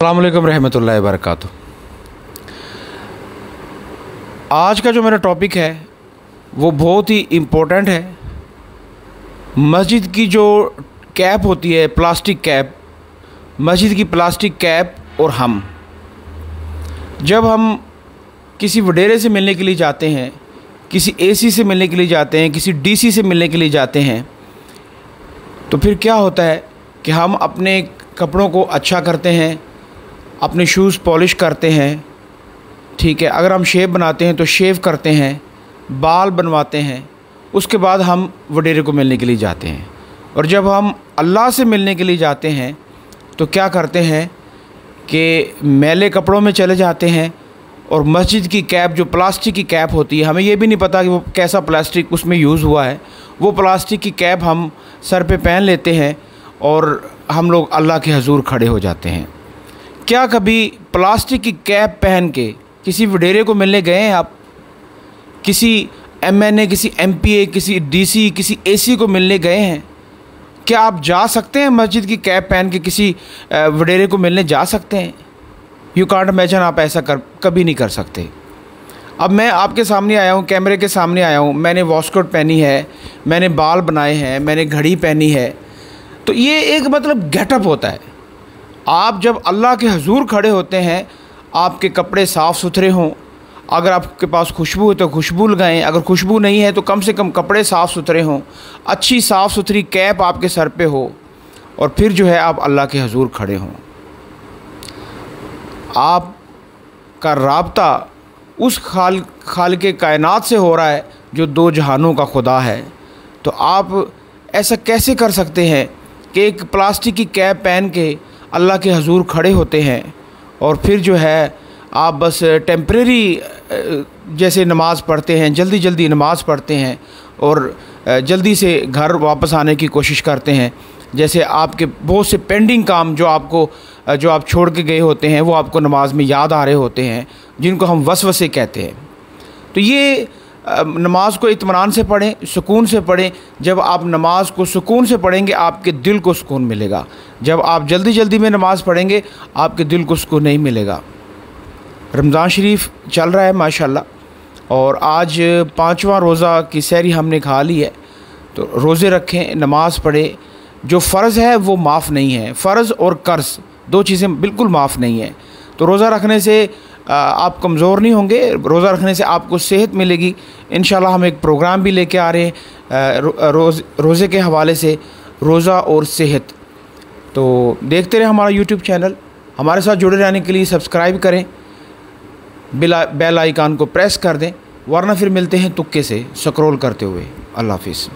अस्सलाम वालेकुम रहमतुल्लाहि व बरकातुहू। आज का जो मेरा टॉपिक है वो बहुत ही इम्पोर्टेंट है। मस्जिद की जो कैप होती है, प्लास्टिक कैप, मस्जिद की प्लास्टिक कैप और हम जब हम किसी वडेरे से मिलने के लिए जाते हैं, किसी एसी से मिलने के लिए जाते हैं, किसी डीसी से मिलने के लिए जाते हैं, तो फिर क्या होता है कि हम अपने कपड़ों को अच्छा करते हैं, अपने शूज़ पॉलिश करते हैं, ठीक है। अगर हम शेव बनाते हैं तो शेव करते हैं, बाल बनवाते हैं, उसके बाद हम वडेरे को मिलने के लिए जाते हैं। और जब हम अल्लाह से मिलने के लिए जाते हैं तो क्या करते हैं कि मैले कपड़ों में चले जाते हैं और मस्जिद की कैप, जो प्लास्टिक की कैप होती है, हमें ये भी नहीं पता कि वो कैसा प्लास्टिक उसमें यूज़ हुआ है, वो प्लास्टिक की कैप हम सर पे पहन लेते हैं और हम लोग अल्लाह के हजूर खड़े हो जाते हैं। क्या कभी प्लास्टिक की कैप पहन के किसी वडेरे को मिलने गए हैं आप? किसी एमएनए, किसी एमपीए, किसी डीसी, किसी एसी को मिलने गए हैं? क्या आप जा सकते हैं मस्जिद की कैप पहन के किसी वडेरे को मिलने जा सकते हैं? यू कांट इमेजिन, आप ऐसा कभी नहीं कर सकते। अब मैं आपके सामने आया हूँ, कैमरे के सामने आया हूँ, मैंने वॉस्कोट पहनी है, मैंने बाल बनाए हैं, मैंने घड़ी पहनी है, तो ये एक मतलब गेटअप होता है। आप जब अल्लाह के हजूर खड़े होते हैं, आपके कपड़े साफ़ सुथरे हों, अगर आपके पास खुशबू है तो खुशबू लगाएं, अगर खुशबू नहीं है तो कम से कम कपड़े साफ़ सुथरे हों, अच्छी साफ़ सुथरी कैप आपके सर पे हो, और फिर जो है आप अल्लाह के हजूर खड़े हों। आपका राब्ता उस खालिक़े कायनात से हो रहा है जो दो जहानों का खुदा है। तो आप ऐसा कैसे कर सकते हैं कि एक प्लास्टिक की कैप पहन के अल्लाह के हजूर खड़े होते हैं और फिर जो है आप बस टेम्परेरी जैसे नमाज़ पढ़ते हैं, जल्दी जल्दी नमाज़ पढ़ते हैं और जल्दी से घर वापस आने की कोशिश करते हैं, जैसे आपके बहुत से पेंडिंग काम जो आप छोड़ के गए होते हैं वो आपको नमाज में याद आ रहे होते हैं, जिनको हम वसवसे कहते हैं। तो ये नमाज को इत्मीनान से पढ़ें, सुकून से पढ़ें। जब आप नमाज को सुकून से पढ़ेंगे आपके दिल को सुकून मिलेगा। जब आप जल्दी जल्दी में नमाज़ पढ़ेंगे आपके दिल को सुकून नहीं मिलेगा। रमज़ान शरीफ चल रहा है माशाल्लाह, और आज 5वां रोज़ा की सहरी हमने खा ली है। तो रोज़े रखें, नमाज़ पढ़ें। जो फ़र्ज़ है वो माफ़ नहीं है। फ़र्ज़ और कर्ज़ दो चीज़ें बिल्कुल माफ़ नहीं है। तो रोज़ा रखने से आप कमज़ोर नहीं होंगे, रोज़ा रखने से आपको सेहत मिलेगी। इंशाल्लाह हम एक प्रोग्राम भी लेके आ रहे हैं रोज़े के हवाले से, रोज़ा और सेहत। तो देखते रहें हमारा यूट्यूब चैनल। हमारे साथ जुड़े रहने के लिए सब्सक्राइब करें, बेल आइकन को प्रेस कर दें, वरना फिर मिलते हैं तुक्के से स्क्रॉल करते हुए। अल्लाह हाफ़िज़।